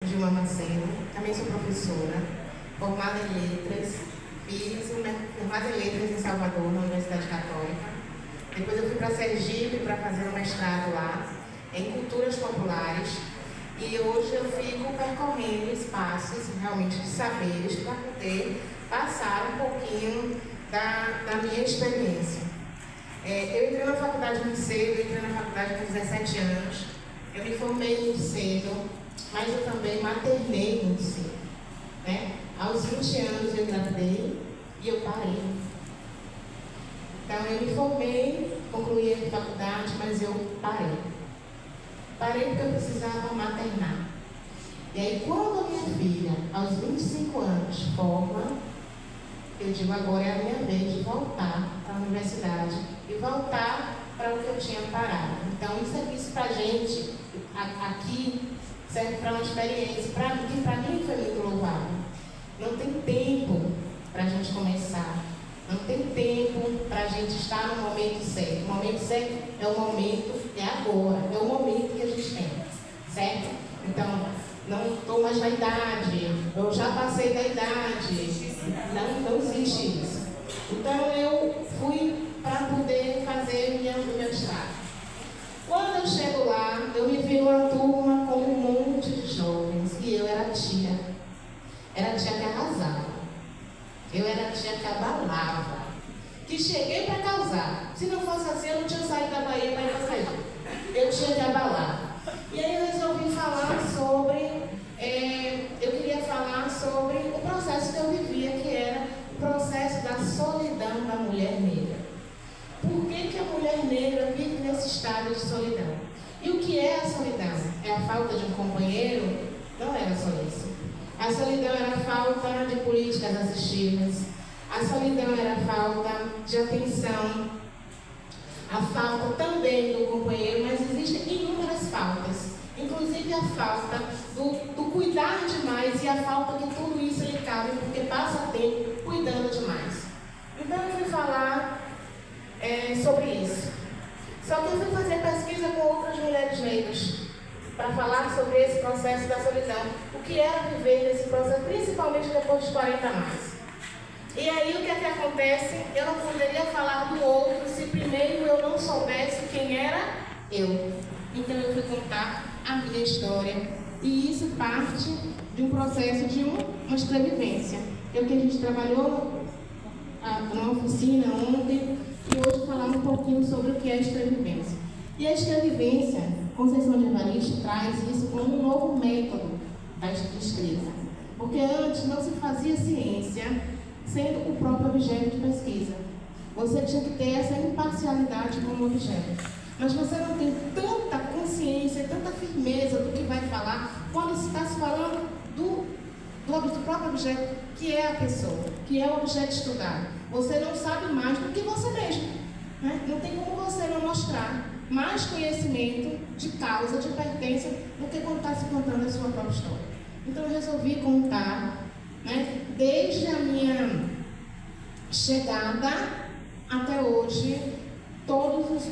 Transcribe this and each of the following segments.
Gilma Macedo, também sou professora, formada em letras, formada em letras em Salvador, na Universidade Católica. Depois eu fui para Sergipe para fazer um mestrado lá, em culturas populares, e hoje eu fico percorrendo espaços realmente de saberes para poder passar um pouquinho da minha experiência. Eu entrei na faculdade muito cedo, entrei na faculdade com 17 anos, eu me formei muito cedo, mas eu também maternei muito cedo, né? Aos 20 anos eu engravidei e eu parei. Então eu me formei, concluí a faculdade, mas eu parei. Parei porque eu precisava maternar. E aí quando a minha filha, aos 25 anos, forma, eu digo, agora é a minha vez de voltar para a universidade e voltar para o que eu tinha parado. Então isso para a gente, aqui, serve para uma experiência, que para mim foi muito louvável. Não tem tempo para a gente começar, não tem tempo para a gente estar no momento certo. O momento certo é o momento, é agora, é o momento que a gente tem, certo? Então, não estou mais na idade, eu já passei da idade, não existe isso. Então, eu fui para poder fazer meu mestrado. Quando eu chego lá, eu me vi numa turma com um monte de jovens e eu era a tia. Era a tia que arrasava. Eu era a tia que abalava. Que cheguei para causar. Se não fosse assim, eu não tinha saído da Bahia para ir para Sergipe. Eu tinha que abalar. E aí eu resolvi falar sobre... eu queria falar sobre o processo que eu vivia, que era o processo da solidão da mulher negra. Por que a mulher negra vive nesse estado de solidão? E o que é a solidão? É a falta de um companheiro? Não era só isso. A solidão era a falta de políticas assistivas. A solidão era a falta de atenção. A falta também do companheiro, mas existem inúmeras faltas. Inclusive a falta do cuidar demais e a falta que tudo isso lhe cabe, porque passa tempo cuidando demais. Então eu fui falar sobre isso. Só que eu fui fazer pesquisa com outras mulheres negras para falar sobre esse processo da solidão. O que era viver nesse processo, principalmente depois dos 40 a mais. E aí o que é que acontece? Eu não poderia falar do outro se primeiro eu não soubesse quem era eu. Então eu fui contar a minha história. E isso parte de um processo de uma escrevivência. É o que a gente trabalhou na oficina ontem. E hoje falar um pouquinho sobre o que é a escrevivência. E a escrevivência, Conceição de Evaristo traz isso como um novo método da escrita. Porque antes não se fazia ciência sendo o próprio objeto de pesquisa. Você tinha que ter essa imparcialidade como objeto. Mas você não tem tanta consciência, tanta firmeza do que vai falar quando se está se falando do próprio objeto, que é a pessoa, que é o objeto estudado. Você não sabe mais do que você mesmo. Né? Não tem como você não mostrar mais conhecimento de causa, de pertença, do que quando está se contando a sua própria história. Então eu resolvi contar, né, desde a minha chegada até hoje, todos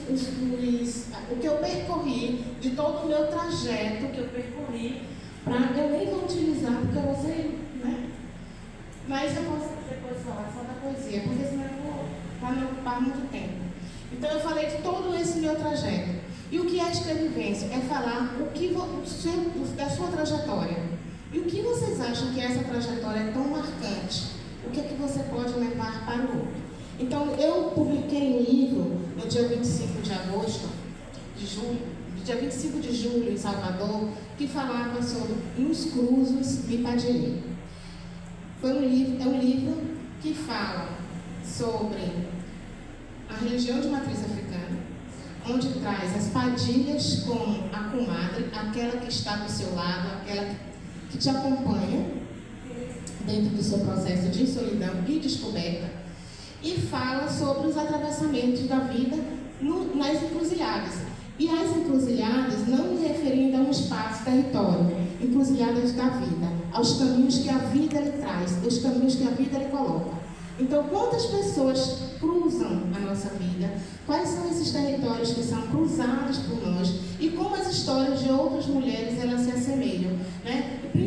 o que eu percorri, de todo o meu trajeto que eu percorri, eu nem vou utilizar, porque eu sei, né? Mas eu posso depois falar só da poesia, porque senão eu vou me ocupar muito tempo. Então eu falei de todo esse meu trajeto. E o que é a escrevivência? É falar da sua trajetória. E o que vocês acham que essa trajetória é tão marcante? O que é que você pode levar para o outro? Então eu publiquei um livro no dia 25 de agosto, dia 25 de julho, em Salvador, que falava sobre Uns Cruzos me Padirei. É um livro que fala sobre a religião de matriz africana, onde traz as padilhas como a comadre, aquela que está do seu lado, aquela que te acompanha dentro do seu processo de solidão e descoberta, e fala sobre os atravessamentos da vida nas encruzilhadas. E as encruzilhadas não me referindo a um espaço, território, encruzilhadas da vida, aos caminhos que a vida lhe traz, os caminhos que a vida lhe coloca. Então, quantas pessoas cruzam a nossa vida? Quais são esses territórios que são cruzados por nós? E como as histórias de outras mulheres, elas se assemelham, né? E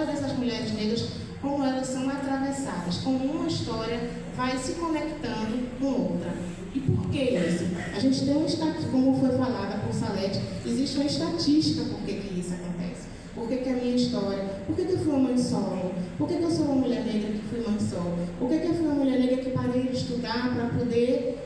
todas essas mulheres negras, como elas são atravessadas, como uma história vai se conectando com outra. E por que isso? A gente tem como foi falada por Salete, existe uma estatística por que isso acontece. Por que a minha história? Por que eu fui uma mãe solo? Por que eu sou uma mulher negra que fui mãe solo? Por que eu fui uma mulher negra que parei de estudar para poder...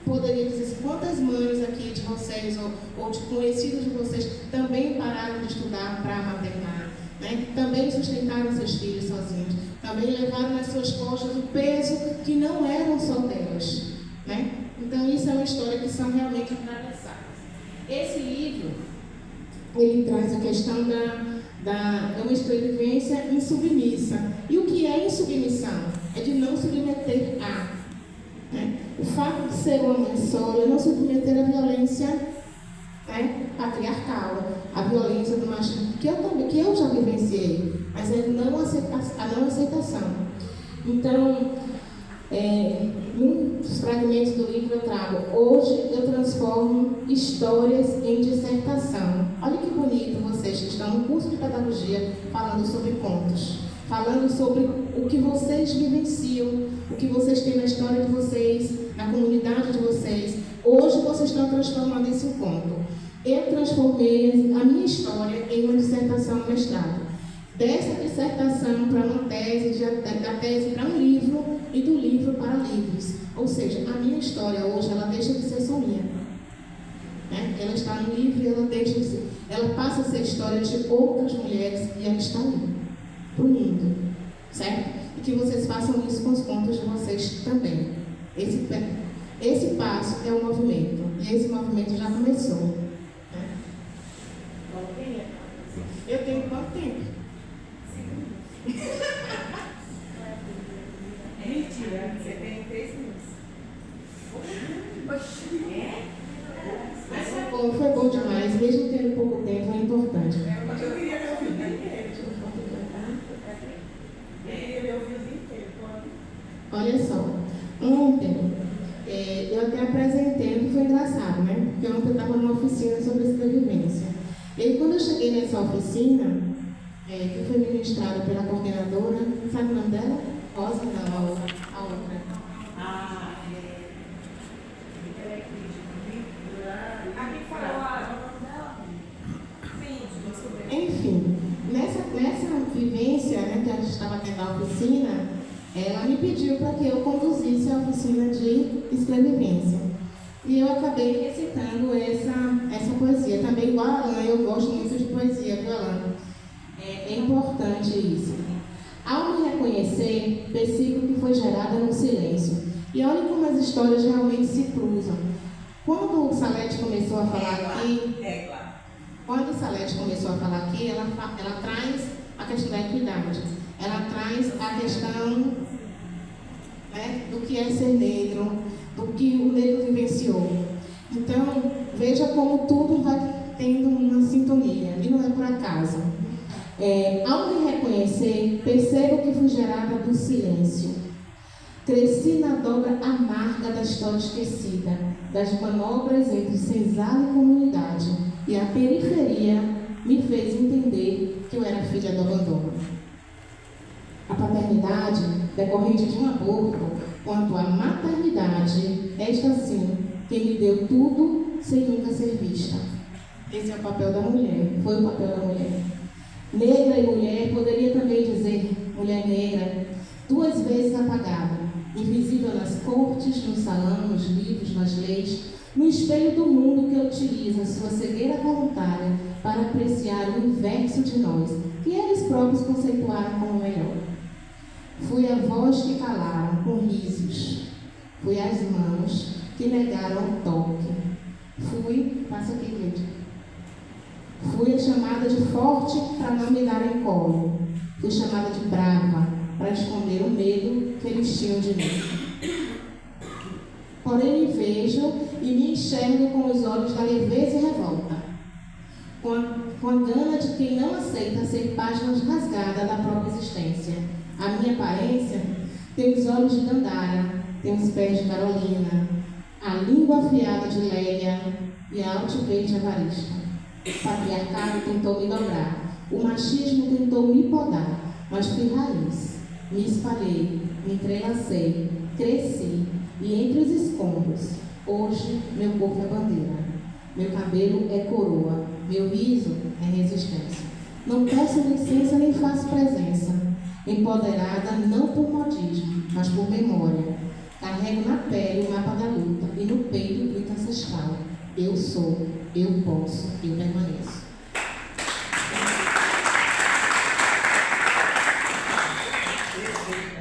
Poderia dizer assim, quantas mães aqui de vocês ou de conhecidos de vocês também pararam de estudar para maternar, né? Também sustentaram seus filhos sozinhos, também levaram nas suas costas o peso que não eram só delas, né? Então isso é uma história que são realmente atravessadas. Esse livro, ele traz a questão da uma sobrevivência insubmissa. E o que é insubmissão? É de não submeter a. Né? O fato de ser uma mãe solo é não submeter à violência, né, patriarcal, a violência do machismo, que eu já vivenciei, mas é a não aceitação. Então, nos fragmentos do livro eu trago: hoje eu transformo histórias em dissertação. Olha que bonito vocês que estão no curso de pedagogia falando sobre contos, falando sobre o que vocês vivenciam, o que vocês têm na história de vocês, na comunidade de vocês. Hoje vocês estão transformando isso em conto. Eu transformei a minha história em uma dissertação no mestrado. Dessa dissertação para uma tese, da tese para um livro e do livro para livros. Ou seja, a minha história hoje, ela deixa de ser só minha. Né? Ela está no livro e ela passa a ser história de outras mulheres e ela está ali, para o mundo. Certo? E que vocês façam isso com os contos de vocês também. Esse passo é um movimento. E esse movimento já começou. Né? Eu tenho quanto tempo? Mentira, você tem 3 minutos. Mas foi bom demais, mesmo tendo pouco tempo, é importante. Eu queria me ouvir o dia inteiro. Olha só, ontem eu até apresentei, foi engraçado, né? Porque ontem eu estava numa oficina sobre escrevivência. E aí, quando eu cheguei nessa oficina, que foi ministrada pela coordenadora, sabe o nome dela? Rosa, não, a outra. Aqui falou Enfim, nessa vivência, né, que a gente estava tendo a oficina, ela me pediu para que eu conduzisse a oficina de escrevivência. E eu acabei recitando essa poesia. Também igual a Alain, eu gosto muito de poesia, viu, Alain? É importante isso. Ao me reconhecer, percebo que foi gerada no silêncio. E olha como as histórias realmente se cruzam. Quando o Salete começou a falar aqui, ela traz a questão da equidade. Ela traz a questão, né, do que é ser negro, do que o negro vivenciou. Então, veja como tudo vai tendo uma sintonia, e não é por acaso. Ao me reconhecer, percebo que fui gerada do silêncio. Cresci na dobra amarga da história esquecida, das manobras entre senzala e comunidade, e a periferia me fez entender que eu era filha do abandono. A paternidade, decorrente de um aborto, quanto à maternidade, esta sim, que me deu tudo sem nunca ser vista. Esse é o papel da mulher, foi o papel da mulher. Negra e mulher, poderia também dizer mulher negra, 2 vezes apagada, invisível nas cortes, no salão, nos livros, nas leis, no espelho do mundo que utiliza sua cegueira voluntária para apreciar o inverso de nós, que eles próprios conceituaram como melhor. Fui a voz que calaram com risos, fui as mãos que negaram o toque, passa aqui, gente. Fui a chamada de forte para não me darem colo, fui chamada de brava para esconder o medo que eles tinham de mim. Porém me vejo e me enxergo com os olhos da leveza e revolta, com a gana de quem não aceita ser páginas rasgadas da própria existência. A minha aparência tem os olhos de Dandara, tem os pés de Carolina, a língua afiada de Lélia e a altivez de Avarista. O patriarcado tentou me dobrar, o machismo tentou me podar, mas fui raiz. Me espalhei, me entrelacei, cresci, e entre os escombros, hoje meu corpo é bandeira, meu cabelo é coroa, meu riso é resistência. Não peço licença nem faço presença, empoderada não por modismo, mas por memória. Carrego na pele o mapa da luta e no peito o grito ancestral. Eu sou, eu posso, eu permaneço.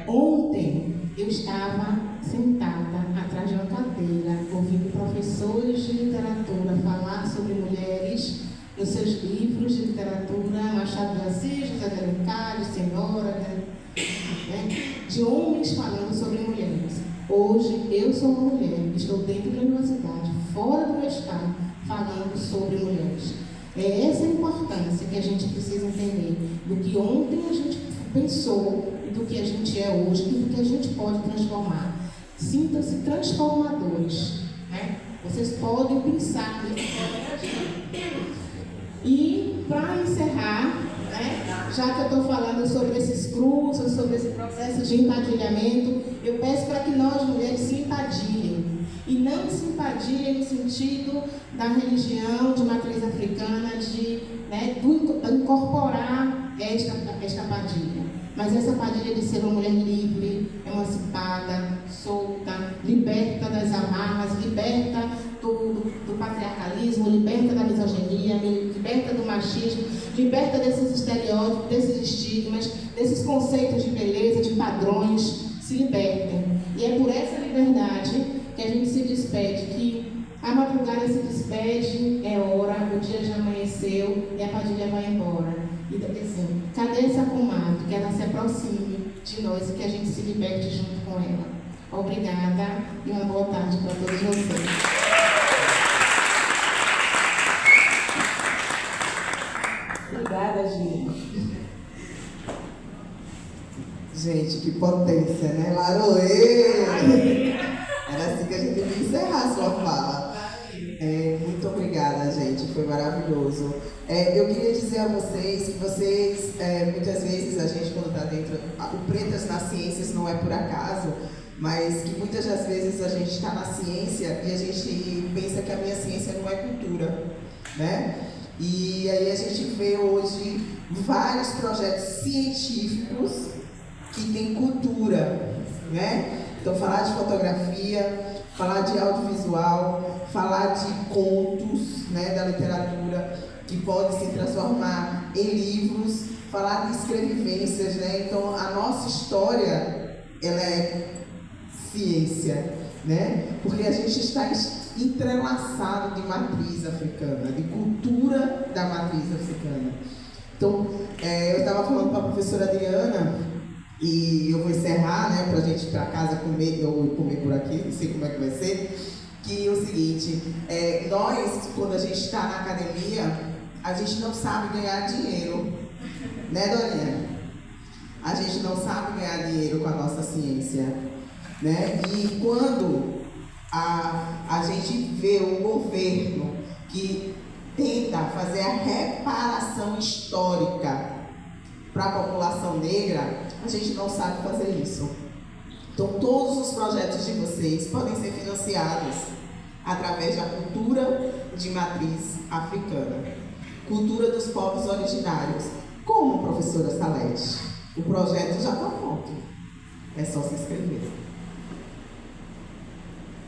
Ontem eu estava sentada atrás de uma cadeira, ouvindo professores de literatura falar sobre mulheres nos seus livros de literatura, Machado de Assis, José de Alencar, de Senhora, de homens falando sobre mulheres. Hoje eu sou uma mulher, estou dentro da universidade, fora do meu estado, falando sobre mulheres. É essa a importância que a gente precisa entender do que ontem a gente pensou e do que a gente é hoje e do que a gente pode transformar. Sintam-se transformadores, né? Vocês podem pensar nisso, podem agir. E para encerrar, né, já que eu estou falando sobre esses cruzes, sobre esse processo de empadilhamento, eu peço para que nós mulheres se empadilhem. E não se empadilhem no sentido da religião de matriz africana, do incorporar esta padilha. Mas essa padilha de ser uma mulher livre, emancipada, solta, liberta das amarras, liberta do patriarcalismo, liberta da misoginia, liberta do machismo, liberta desses estereótipos, desses estigmas, desses conceitos de beleza, de padrões, se libertem. E é por essa liberdade que a gente se despede, que a madrugada se despede, é hora, o dia já amanheceu e a padilha vai embora. E assim, cadê essa comadre? Que ela se aproxime de nós e que a gente se liberte junto com ela. Obrigada e uma boa tarde para todos vocês. Obrigada, Gil. Gente, que potência, né? Laroê! Era assim que a gente devia encerrar a sua fala. Muito obrigada, gente. Foi maravilhoso. Eu queria dizer a vocês que vocês, muitas vezes, a gente quando está dentro... O Pretas nas Ciências não é por acaso, mas que muitas das vezes a gente está na ciência e a gente pensa que a minha ciência não é cultura, né? E aí a gente vê hoje vários projetos científicos que têm cultura, né? Então, falar de fotografia, falar de audiovisual, falar de contos, né, da literatura, que pode se transformar em livros, falar de escrevivências, né? Então, a nossa história, ela é ciência, né? Porque a gente está entrelaçado de matriz africana, de cultura da matriz africana. Então, eu estava falando com a professora Adriana, e eu vou encerrar, né, para a gente ir para casa comer, ou comer por aqui, não sei como é que vai ser, que é o seguinte, nós, quando a gente está na academia, a gente não sabe ganhar dinheiro, né, Dorinha? A gente não sabe ganhar dinheiro com a nossa ciência, né? E quando a gente vê o governo que tenta fazer a reparação histórica para a população negra, a gente não sabe fazer isso. Então, todos os projetos de vocês podem ser financiados através da cultura de matriz africana, cultura dos povos originários, como professora Salete. O projeto já está pronto, é só se inscrever.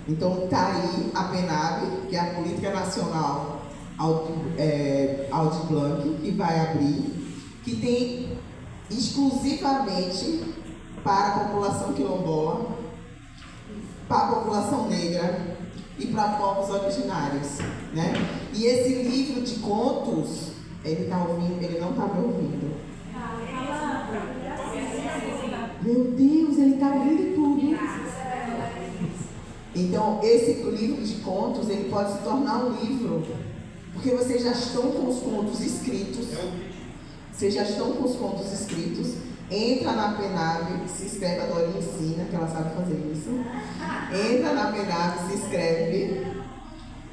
Então, está aí a PENAB, que é a Política Nacional Aldir Blanc, que vai abrir, que tem exclusivamente para a população quilombola, para a população negra e para povos originários, né? E esse livro de contos, ele tá ouvindo, ele não está me ouvindo. Meu Deus, ele está ouvindo tudo. Então, esse livro de contos, ele pode se tornar um livro, porque vocês já estão com os contos escritos. Vocês já estão com os contos escritos. Entra na PENAB, se inscreve, a Dorinha ensina, que ela sabe fazer isso. Entra na PENAB, se inscreve,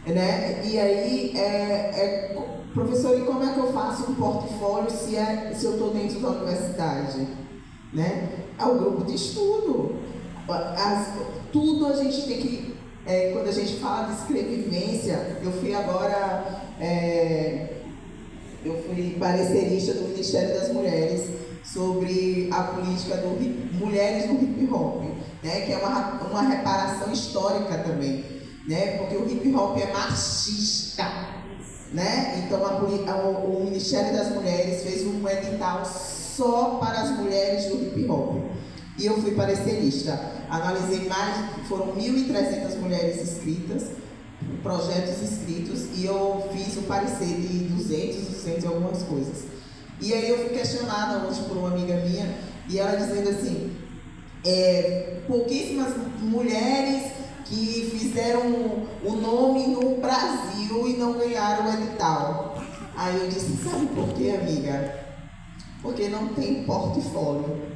né? E aí, professor, e como é que eu faço um portfólio se eu estou dentro da universidade? Né? É o grupo de estudo. Tudo a gente tem que... quando a gente fala de escrevivência, eu fui agora... eu fui parecerista do Ministério das Mulheres sobre a política do mulheres no hip hop, né? Que é uma reparação histórica também, né? Porque o hip hop é machista, né? Então o Ministério das Mulheres fez um edital só para as mulheres do hip hop. E eu fui parecerista. Analisei foram 1.300 mulheres inscritas, projetos inscritos, e eu fiz um parecer de 200 e algumas coisas. E aí eu fui questionada hoje por uma amiga minha, e ela dizendo assim, pouquíssimas mulheres que fizeram o nome no Brasil e não ganharam o edital. Aí eu disse, sabe por quê, amiga? Porque não tem portfólio.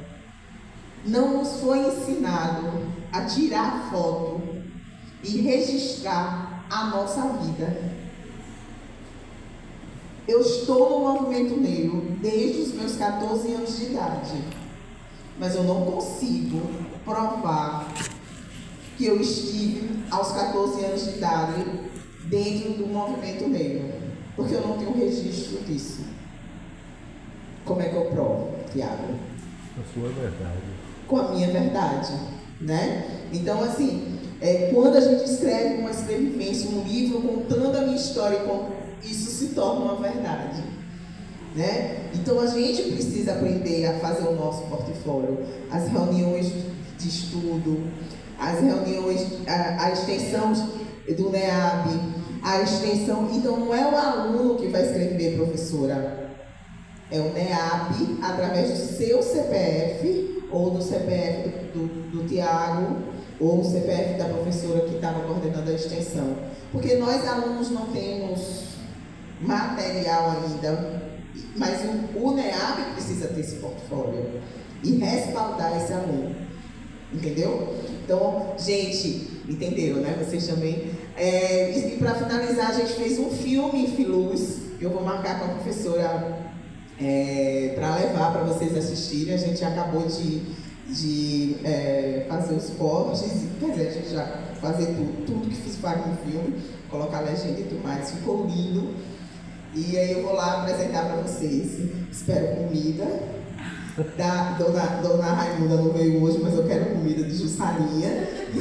Não nos foi ensinado a tirar foto e registrar a nossa vida. Eu estou no movimento negro desde os meus 14 anos de idade, mas eu não consigo provar que eu estive aos 14 anos de idade dentro do movimento negro, porque eu não tenho registro disso. Como é que eu provo, Tiago? Com a sua verdade. Com a minha verdade, né? Então, assim, quando a gente escreve uma escrevivência, um livro contando a minha história, isso se torna uma verdade, né? Então, a gente precisa aprender a fazer o nosso portfólio, as reuniões de estudo, as reuniões, a extensão do NEAB, a extensão. Então, não é o aluno que vai escrever, professora, é o NEAB, através do seu CPF, ou do CPF do Tiago, ou o CPF da professora que estava coordenando a extensão. Porque nós, alunos, não temos material ainda, mas o NEAB precisa ter esse portfólio e respaldar esse aluno. Entendeu? Então, gente, entenderam, né? Vocês também. E para finalizar, a gente fez um filme em Filuz, que eu vou marcar com a professora para levar para vocês assistirem. A gente acabou de fazer os cortes, quer dizer, a gente já fazer tudo que fiz para no filme, colocar a legenda e tudo mais, ficou lindo. E aí eu vou lá apresentar para vocês. Espero comida. Dona Raimunda não veio hoje, mas eu quero comida de Jussalinha. Que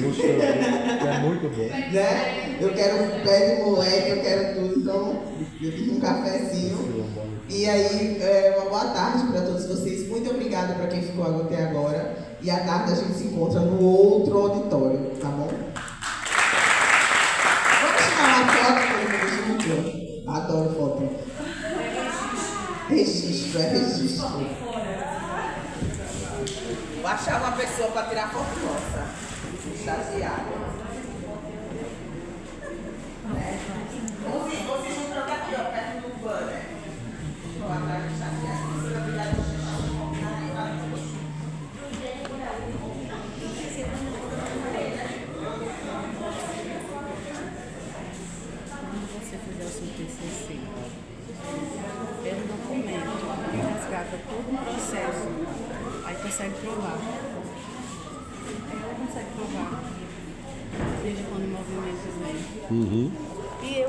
é muito bom. Né? Eu quero pé de moleque, eu quero tudo. Então, eu fiz um cafezinho. E aí, uma boa tarde para todos vocês. Muito obrigada para quem ficou até agora. E à tarde a gente se encontra no outro auditório, tá bom? Vamos tirar uma foto todo mundo junto? Adoro foto. Registro, registro. Vou achar uma pessoa para tirar foto nossa. Estagiária. Vocês vão trocar aqui, ó, perto do banner. Estou atrás do estagiário. Quando você fizer o seu TCC, pega um documento e resgata todo o processo, aí consegue provar. Ela consegue provar, desde quando o movimento vem. Uhum. E eu